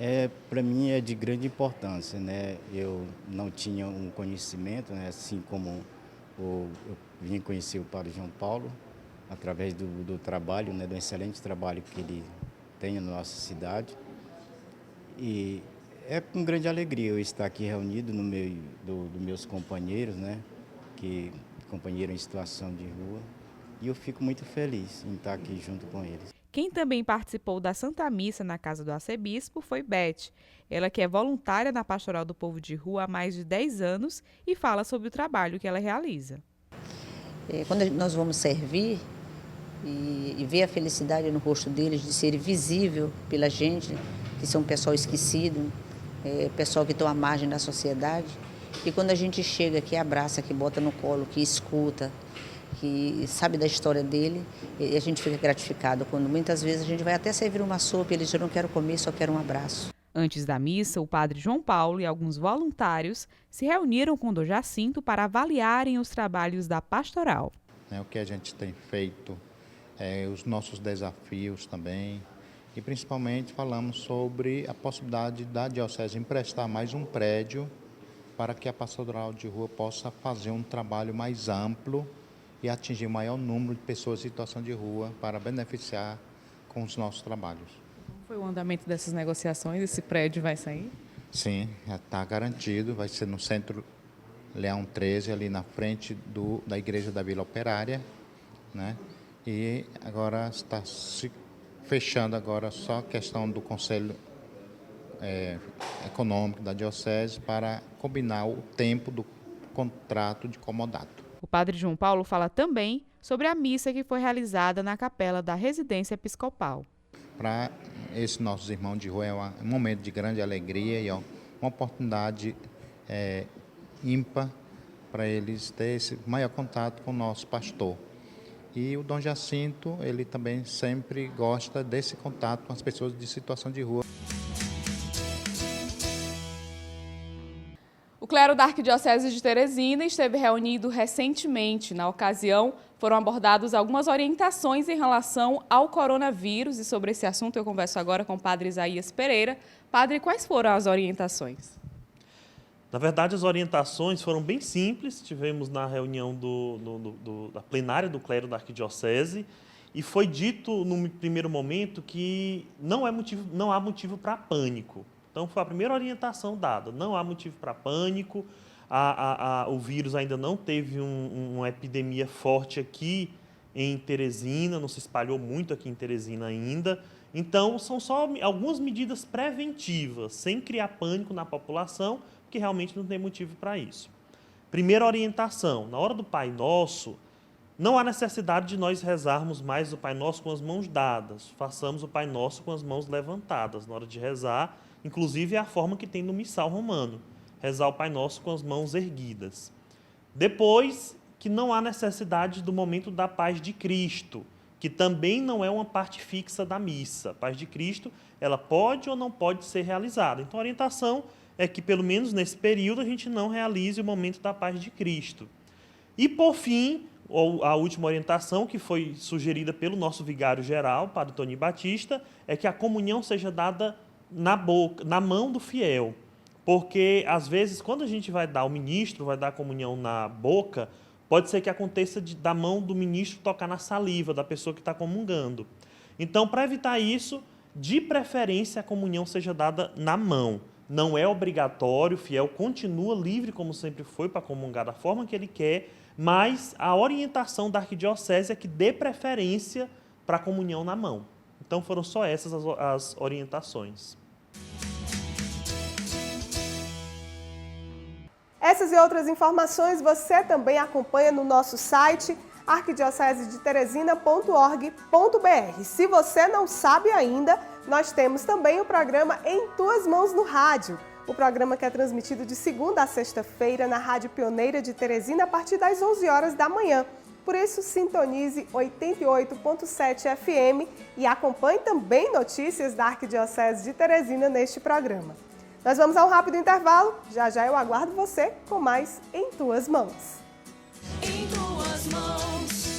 para mim é de grande importância, né? Eu não tinha um conhecimento, né? Assim como eu vim conhecer o Padre João Paulo através do trabalho, né? Do excelente trabalho que ele tem na nossa cidade. E é com grande alegria eu estar aqui reunido no meio dos meus companheiros, né? Companheiro em situação de rua. E eu fico muito feliz em estar aqui junto com eles. Quem também participou da Santa Missa na casa do arcebispo foi Beth. Ela que é voluntária na Pastoral do Povo de Rua há mais de 10 anos e fala sobre o trabalho que ela realiza. Quando nós vamos servir e ver a felicidade no rosto deles de ser visível pela gente, que são pessoal esquecido, pessoal que estão à margem da sociedade, e quando a gente chega, que abraça, que bota no colo, que escuta, que sabe da história dele, e a gente fica gratificado, quando muitas vezes a gente vai até servir uma sopa e ele diz: eu não quero comer, só quero um abraço. Antes da missa, o padre João Paulo e alguns voluntários se reuniram com Dom Jacinto para avaliarem os trabalhos da pastoral. O que a gente tem feito, os nossos desafios também, e principalmente falamos sobre a possibilidade da Diocese emprestar mais um prédio para que a pastoral de rua possa fazer um trabalho mais amplo e atingir o maior número de pessoas em situação de rua para beneficiar com os nossos trabalhos. Como foi o andamento dessas negociações? Esse prédio vai sair? Sim, já está garantido, vai ser no Centro Leão 13, ali na frente da Igreja da Vila Operária, né? E agora está se fechando agora só a questão do Conselho Econômico da Diocese para combinar o tempo do contrato de comodato. O padre João Paulo fala também sobre a missa que foi realizada na capela da Residência Episcopal. Para esses nossos irmãos de rua é um momento de grande alegria e uma oportunidade ímpar para eles terem esse maior contato com o nosso pastor. E o Dom Jacinto, ele também sempre gosta desse contato com as pessoas de situação de rua. O clero da Arquidiocese de Teresina esteve reunido recentemente. Na ocasião, foram abordadas algumas orientações em relação ao coronavírus e sobre esse assunto eu converso agora com o padre Isaías Pereira. Padre, quais foram as orientações? Na verdade, as orientações foram bem simples. Tivemos na reunião da plenária do clero da Arquidiocese e foi dito no primeiro momento que não há motivo para pânico. Então, foi a primeira orientação dada. Não há motivo para pânico, o vírus ainda não teve uma epidemia forte aqui em Teresina, não se espalhou muito aqui em Teresina ainda. Então, são só algumas medidas preventivas, sem criar pânico na população, porque realmente não tem motivo para isso. Primeira orientação, na hora do Pai Nosso, não há necessidade de nós rezarmos mais o Pai Nosso com as mãos dadas. Façamos o Pai Nosso com as mãos levantadas na hora de rezar. Inclusive, é a forma que tem no missal romano, rezar o Pai Nosso com as mãos erguidas. Depois, que não há necessidade do momento da paz de Cristo, que também não é uma parte fixa da missa. A paz de Cristo, ela pode ou não pode ser realizada. Então, a orientação é que, pelo menos nesse período, a gente não realize o momento da paz de Cristo. E, por fim, a última orientação, que foi sugerida pelo nosso vigário-geral, Padre Toninho Batista, é que a comunhão seja dada na mão do fiel. Porque, às vezes, quando a gente vai dar, o ministro vai dar a comunhão na boca, pode ser que aconteça da mão do ministro tocar na saliva da pessoa que está comungando. Então, para evitar isso, de preferência, a comunhão seja dada na mão. Não é obrigatório, o fiel continua livre, como sempre foi, para comungar da forma que ele quer, mas a orientação da arquidiocese é que dê preferência para a comunhão na mão. Então, foram só essas as orientações. Essas e outras informações você também acompanha no nosso site arquidiocesedeteresina.org.br. Se você não sabe ainda, nós temos também o programa Em Tuas Mãos no Rádio. O programa que é transmitido de segunda a sexta-feira na Rádio Pioneira de Teresina a partir das 11 horas da manhã. Por isso, sintonize 88.7 FM e acompanhe também notícias da Arquidiocese de Teresina neste programa. Nós vamos a um rápido intervalo. Já já eu aguardo você com mais Em Tuas Mãos. Em tuas mãos.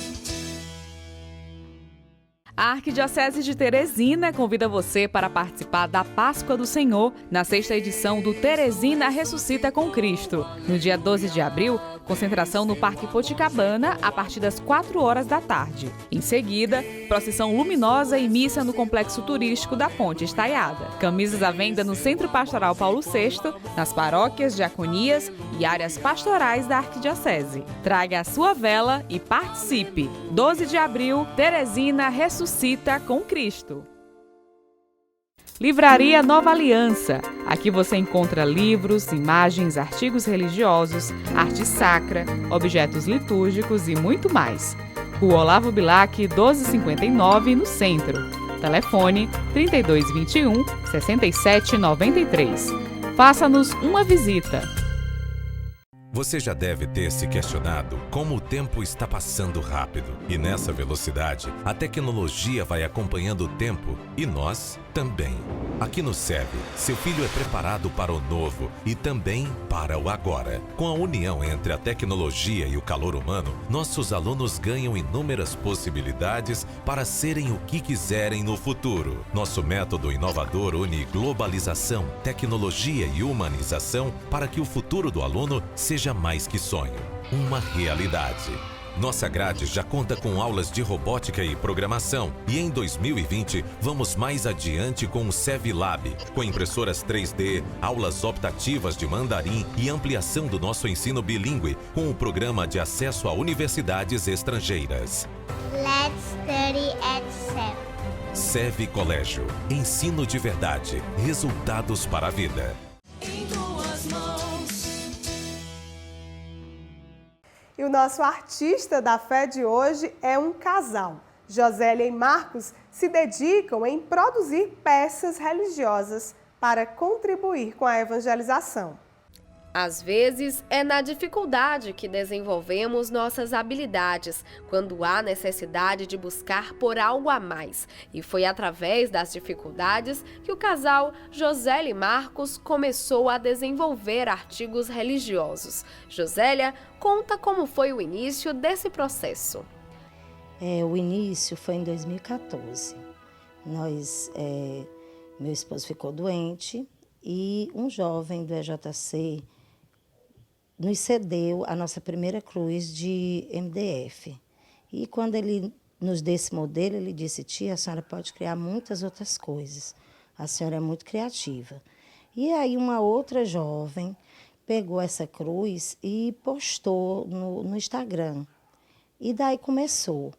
A Arquidiocese de Teresina convida você para participar da Páscoa do Senhor na 6ª edição do Teresina Ressuscita com Cristo. No dia 12 de abril, concentração no Parque Poticabana a partir das 4 horas da tarde. Em seguida, procissão luminosa e missa no Complexo Turístico da Ponte Estaiada. Camisas à venda no Centro Pastoral Paulo VI, nas paróquias, diaconias e áreas pastorais da Arquidiocese. Traga a sua vela e participe. 12 de abril, Teresina Ressuscita com Cristo. Livraria Nova Aliança. Aqui você encontra livros, imagens, artigos religiosos, arte sacra, objetos litúrgicos e muito mais. Rua Olavo Bilac, 1259, no centro. Telefone 3221 6793. Faça-nos uma visita. Você já deve ter se questionado como o tempo está passando rápido. E nessa velocidade, a tecnologia vai acompanhando o tempo e nós também. Aqui no SEB, seu filho é preparado para o novo e também para o agora. Com a união entre a tecnologia e o calor humano, nossos alunos ganham inúmeras possibilidades para serem o que quiserem no futuro. Nosso método inovador une globalização, tecnologia e humanização para que o futuro do aluno seja mais que sonho, uma realidade. Nossa grade já conta com aulas de robótica e programação e em 2020 vamos mais adiante com o SEV Lab, com impressoras 3D, aulas optativas de mandarim e ampliação do nosso ensino bilíngue com o programa de acesso a universidades estrangeiras. Let's study at SEV. SEV Colégio, ensino de verdade, resultados para a vida. Em tuas mãos. E o nosso artista da fé de hoje é um casal. Josélia e Marcos se dedicam em produzir peças religiosas para contribuir com a evangelização. Às vezes, é na dificuldade que desenvolvemos nossas habilidades, quando há necessidade de buscar por algo a mais. E foi através das dificuldades que o casal Josélia e Marcos começou a desenvolver artigos religiosos. Josélia conta como foi o início desse processo. O início foi em 2014. Meu esposo ficou doente e um jovem do EJC nos cedeu a nossa primeira cruz de MDF. E quando ele nos deu esse modelo, ele disse: tia, a senhora pode criar muitas outras coisas. A senhora é muito criativa. E aí uma outra jovem pegou essa cruz e postou no Instagram. E daí começou.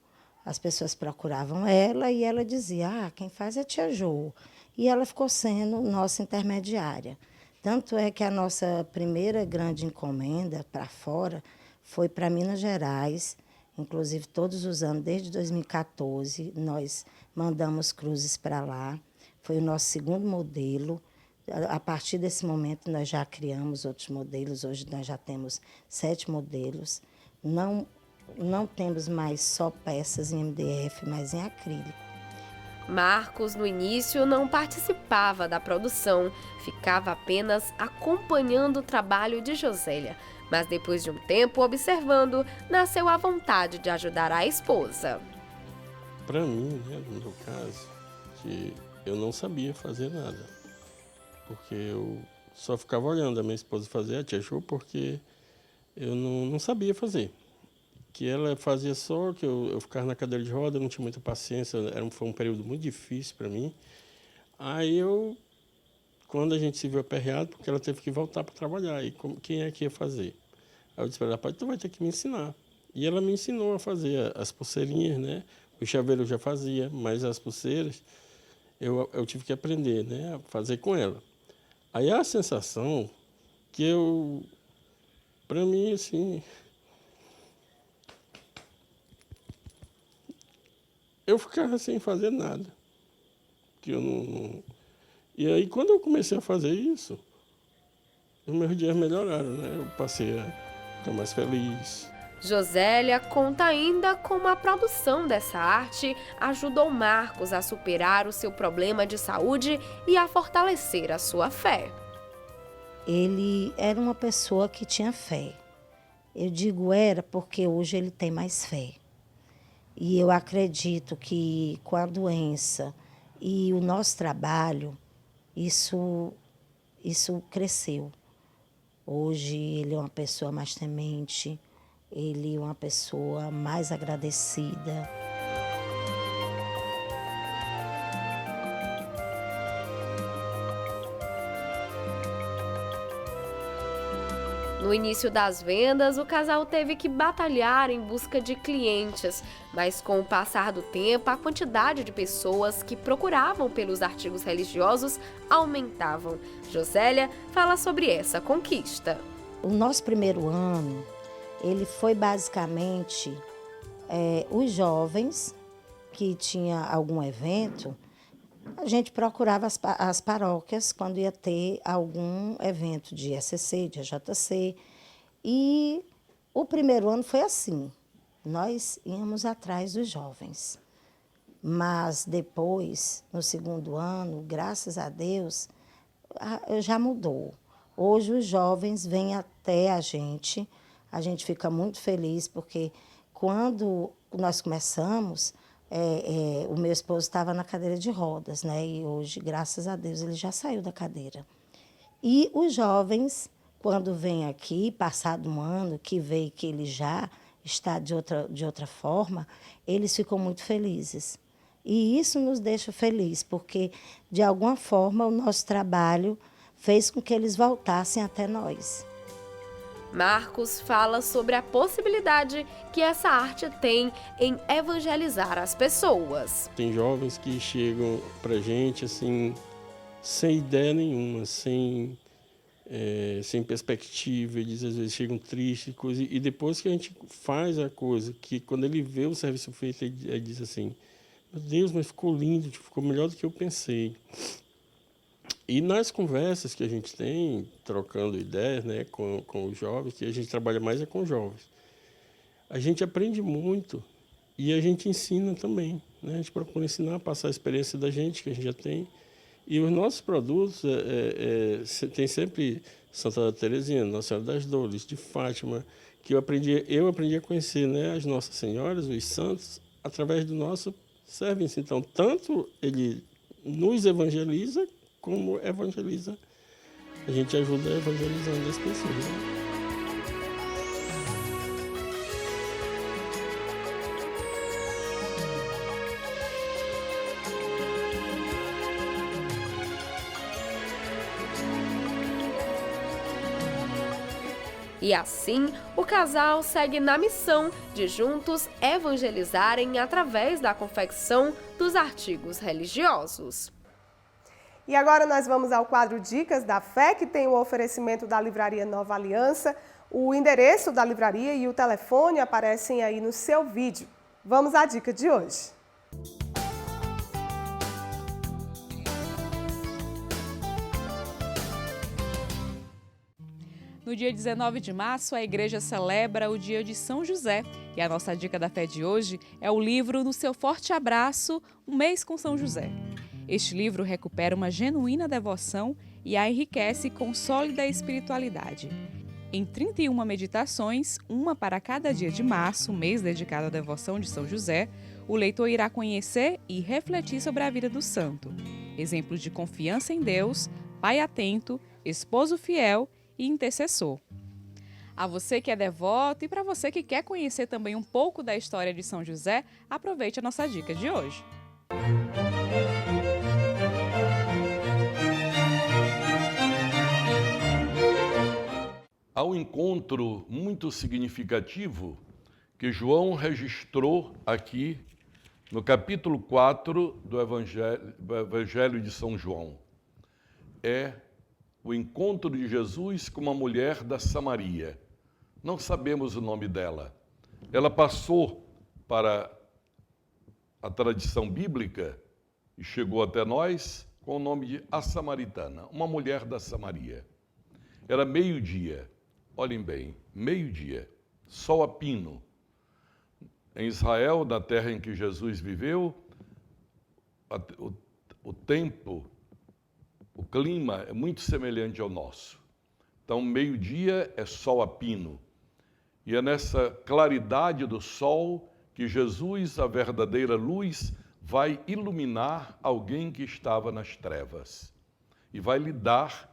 As pessoas procuravam ela e ela dizia: quem faz é a tia Jo. E ela ficou sendo nossa intermediária. Tanto é que a nossa primeira grande encomenda para fora foi para Minas Gerais. Inclusive, todos os anos, desde 2014, nós mandamos cruzes para lá. Foi o nosso segundo modelo. A partir desse momento, nós já criamos outros modelos. Hoje, nós já temos 7 modelos. Não temos mais só peças em MDF, mas em acrílico. Marcos, no início, não participava da produção, ficava apenas acompanhando o trabalho de Josélia. Mas depois de um tempo observando, nasceu a vontade de ajudar a esposa. Para mim, no meu caso, que eu não sabia fazer nada. porque eu só ficava olhando a minha esposa fazer a tia Chu, porque eu não sabia fazer. Que ela fazia só, que eu ficava na cadeira de roda, eu não tinha muita paciência, foi um período muito difícil para mim. Aí quando a gente se viu aperreado, porque ela teve que voltar para trabalhar, e quem é que ia fazer? Aí eu disse para ela, pai, tu vai ter que me ensinar. E ela me ensinou a fazer as pulseirinhas, né? O chaveiro eu já fazia, mas as pulseiras eu tive que aprender, né? A fazer com ela. Aí a sensação que para mim, assim, eu ficava sem fazer nada. Que eu não... E aí, quando eu comecei a fazer isso, os meus dias melhoraram, né? Eu passei a ficar mais feliz. Josélia conta ainda como a produção dessa arte ajudou Marcos a superar o seu problema de saúde e a fortalecer a sua fé. Ele era uma pessoa que tinha fé. Eu digo era porque hoje ele tem mais fé. E eu acredito que com a doença e o nosso trabalho, isso cresceu. Hoje ele é uma pessoa mais temente, ele é uma pessoa mais agradecida. No início das vendas, o casal teve que batalhar em busca de clientes, mas com o passar do tempo, a quantidade de pessoas que procuravam pelos artigos religiosos aumentavam. Josélia fala sobre essa conquista. O nosso primeiro ano, ele foi basicamente os jovens que tinha algum evento, a gente procurava as paróquias quando ia ter algum evento de ECC, de AJC. E o primeiro ano foi assim, nós íamos atrás dos jovens. Mas depois, no segundo ano, graças a Deus, já mudou. Hoje os jovens vêm até a gente fica muito feliz, porque quando nós começamos, o meu esposo estava na cadeira de rodas, né? E hoje, graças a Deus, ele já saiu da cadeira. E os jovens, quando vêm aqui, passado um ano, que vê que ele já está de outra forma, eles ficam muito felizes. E isso nos deixa felizes, porque, de alguma forma, o nosso trabalho fez com que eles voltassem até nós. Marcos fala sobre a possibilidade que essa arte tem em evangelizar as pessoas. Tem jovens que chegam pra gente assim, sem ideia nenhuma, sem perspectiva, eles às vezes chegam tristes, coisa, e depois que a gente faz a coisa, que quando ele vê o serviço feito, ele diz assim, meu Deus, mas ficou lindo, ficou melhor do que eu pensei. E nas conversas que a gente tem, trocando ideias, né, com os jovens, que a gente trabalha mais com jovens, a gente aprende muito e a gente ensina também, né? A gente procura ensinar, passar a experiência da gente, que a gente já tem. E os nossos produtos, tem sempre Santa Teresinha, Nossa Senhora das Dores, de Fátima, que eu aprendi a conhecer, né, as Nossas Senhoras, os santos, através do nosso serviço. Então, tanto ele nos evangeliza, como evangeliza, a gente ajuda evangelizando as pessoas. Né? E assim, o casal segue na missão de juntos evangelizarem através da confecção dos artigos religiosos. E agora nós vamos ao quadro Dicas da Fé, que tem o oferecimento da Livraria Nova Aliança. O endereço da livraria e o telefone aparecem aí no seu vídeo. Vamos à dica de hoje. No dia 19 de março, a igreja celebra o dia de São José. E a nossa dica da fé de hoje é o livro No Seu Forte Abraço, Um Mês com São José. Este livro recupera uma genuína devoção e a enriquece com sólida espiritualidade. Em 31 meditações, uma para cada dia de março, mês dedicado à devoção de São José, o leitor irá conhecer e refletir sobre a vida do santo. Exemplos de confiança em Deus, pai atento, esposo fiel e intercessor. A você que é devoto e para você que quer conhecer também um pouco da história de São José, aproveite a nossa dica de hoje. Há um encontro muito significativo que João registrou aqui no capítulo 4 do Evangelho de São João. É o encontro de Jesus com uma mulher da Samaria. Não sabemos o nome dela. Ela passou para a tradição bíblica e chegou até nós com o nome de a Samaritana, uma mulher da Samaria. Era meio-dia, olhem bem, meio-dia, sol a pino. Em Israel, na terra em que Jesus viveu, o tempo, o clima é muito semelhante ao nosso. Então, meio-dia é sol a pino. E é nessa claridade do sol que Jesus, a verdadeira luz, vai iluminar alguém que estava nas trevas. E vai lhe dar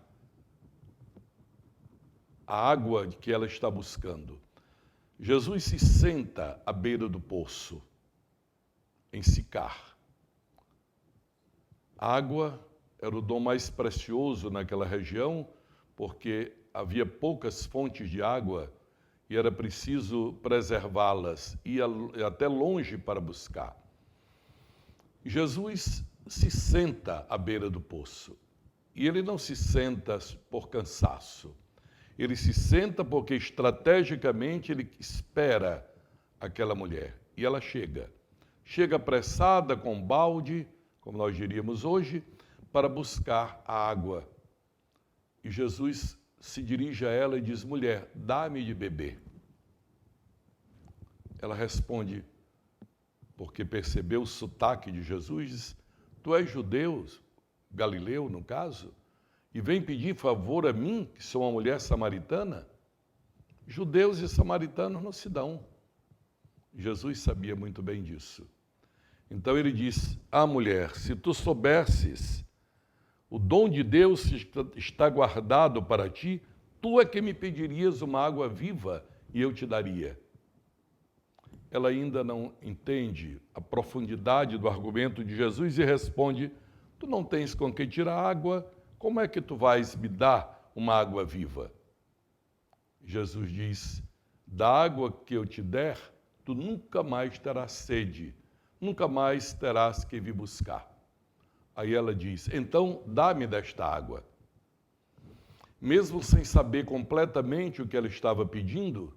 a água que ela está buscando. Jesus se senta à beira do poço, em Sicar. A água era o dom mais precioso naquela região, porque havia poucas fontes de água e era preciso preservá-las, ia até longe para buscar. Jesus se senta à beira do poço, e ele não se senta por cansaço. Ele se senta porque estrategicamente ele espera aquela mulher. E ela chega. Chega apressada com um balde, como nós diríamos hoje, para buscar a água. E Jesus se dirige a ela e diz: mulher, dá-me de beber. Ela responde, porque percebeu o sotaque de Jesus, diz: tu és judeu, galileu no caso, e vem pedir favor a mim, que sou uma mulher samaritana? Judeus e samaritanos não se dão. Jesus sabia muito bem disso. Então ele diz: ah, mulher, se tu soubesses o dom de Deus está guardado para ti, tu é que me pedirias uma água viva e eu te daria. Ela ainda não entende a profundidade do argumento de Jesus e responde: tu não tens com que tirar água, como é que tu vais me dar uma água viva? Jesus diz: da água que eu te der, tu nunca mais terás sede, nunca mais terás que vir buscar. Aí ela diz: então dá-me desta água. Mesmo sem saber completamente o que ela estava pedindo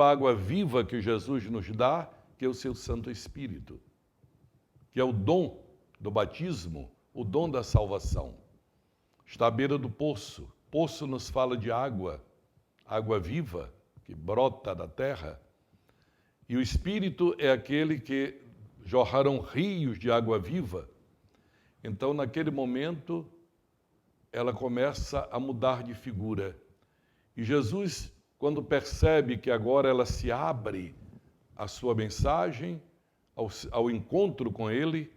a água viva que Jesus nos dá, que é o seu Santo Espírito, que é o dom do batismo, o dom da salvação. Está à beira do poço. Poço nos fala de água, água viva que brota da terra. E o Espírito é aquele que jorraram rios de água viva. Então, naquele momento, ela começa a mudar de figura. E Jesus, quando percebe que agora ela se abre à sua mensagem, ao encontro com ele,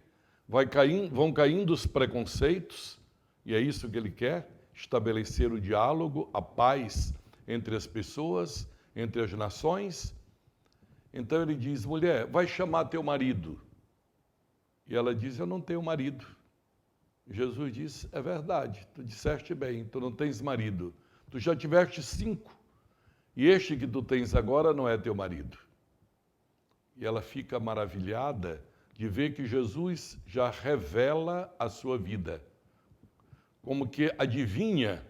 vão caindo os preconceitos, e é isso que ele quer, estabelecer o diálogo, a paz entre as pessoas, entre as nações. Então ele diz: mulher, vai chamar teu marido. E ela diz: eu não tenho marido. Jesus diz: é verdade, tu disseste bem, tu não tens marido. Tu já tiveste 5, e este que tu tens agora não é teu marido. E ela fica maravilhada de ver que Jesus já revela a sua vida, como que adivinha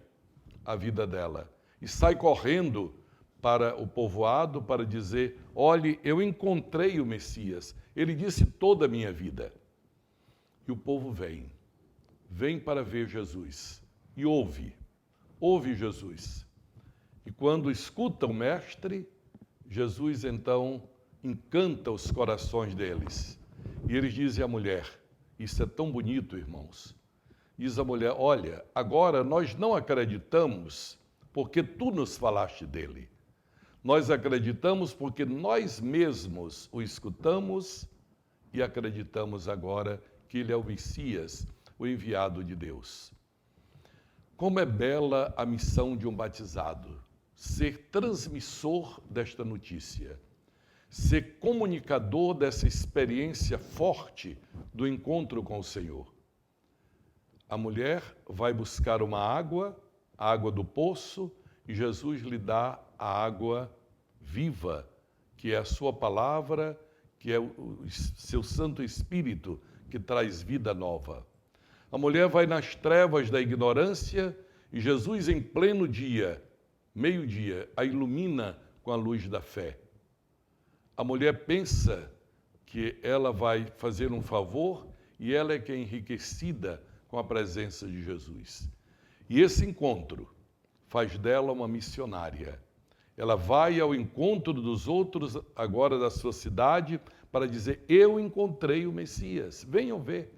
a vida dela, e sai correndo para o povoado para dizer: olhe, eu encontrei o Messias, ele disse toda a minha vida. E o povo vem para ver Jesus, e ouve Jesus. E quando escuta o Mestre, Jesus então encanta os corações deles. E eles dizem à mulher, isso é tão bonito, irmãos. Diz a mulher: olha, agora nós não acreditamos porque tu nos falaste dele. Nós acreditamos porque nós mesmos o escutamos e acreditamos agora que ele é o Messias, o enviado de Deus. Como é bela a missão de um batizado, ser transmissor desta notícia, ser comunicador dessa experiência forte do encontro com o Senhor. A mulher vai buscar uma água, a água do poço, e Jesus lhe dá a água viva, que é a sua palavra, que é o seu Santo Espírito, que traz vida nova. A mulher vai nas trevas da ignorância e Jesus, em pleno dia, meio-dia, a ilumina com a luz da fé. A mulher pensa que ela vai fazer um favor e ela é que é enriquecida com a presença de Jesus. E esse encontro faz dela uma missionária. Ela vai ao encontro dos outros, agora da sua cidade, para dizer: eu encontrei o Messias, venham ver.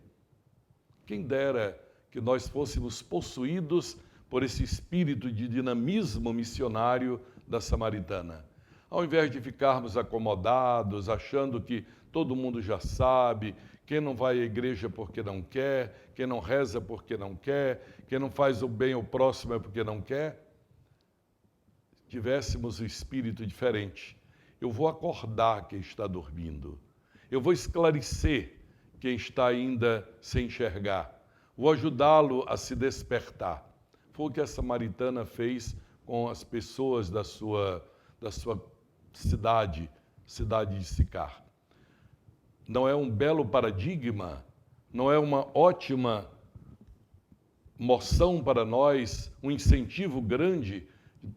Quem dera que nós fôssemos possuídos por esse espírito de dinamismo missionário da samaritana. Ao invés de ficarmos acomodados, achando que todo mundo já sabe, quem não vai à igreja porque não quer, quem não reza porque não quer, quem não faz o bem ao próximo é porque não quer, tivéssemos um espírito diferente. Eu vou acordar quem está dormindo. Eu vou esclarecer quem está ainda sem enxergar. Vou ajudá-lo a se despertar. Foi o que a samaritana fez com as pessoas da sua cidade de Sicar. Não é um belo paradigma? Não é uma ótima moção para nós, um incentivo grande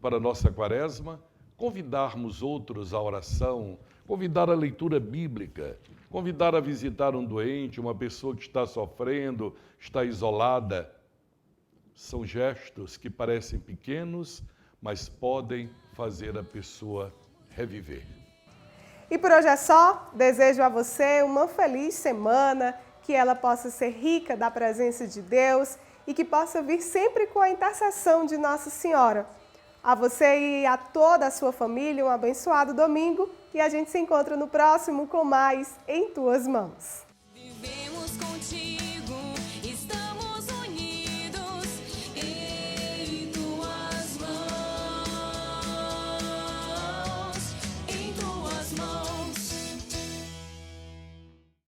para a nossa quaresma? Convidarmos outros à oração, convidar a leitura bíblica, convidar a visitar um doente, uma pessoa que está sofrendo, está isolada. São gestos que parecem pequenos, mas podem fazer a pessoa reviver. E por hoje é só. Desejo a você uma feliz semana, que ela possa ser rica da presença de Deus e que possa vir sempre com a intercessão de Nossa Senhora. A você e a toda a sua família, um abençoado domingo, e a gente se encontra no próximo com mais Em Tuas Mãos. Vivemos contigo.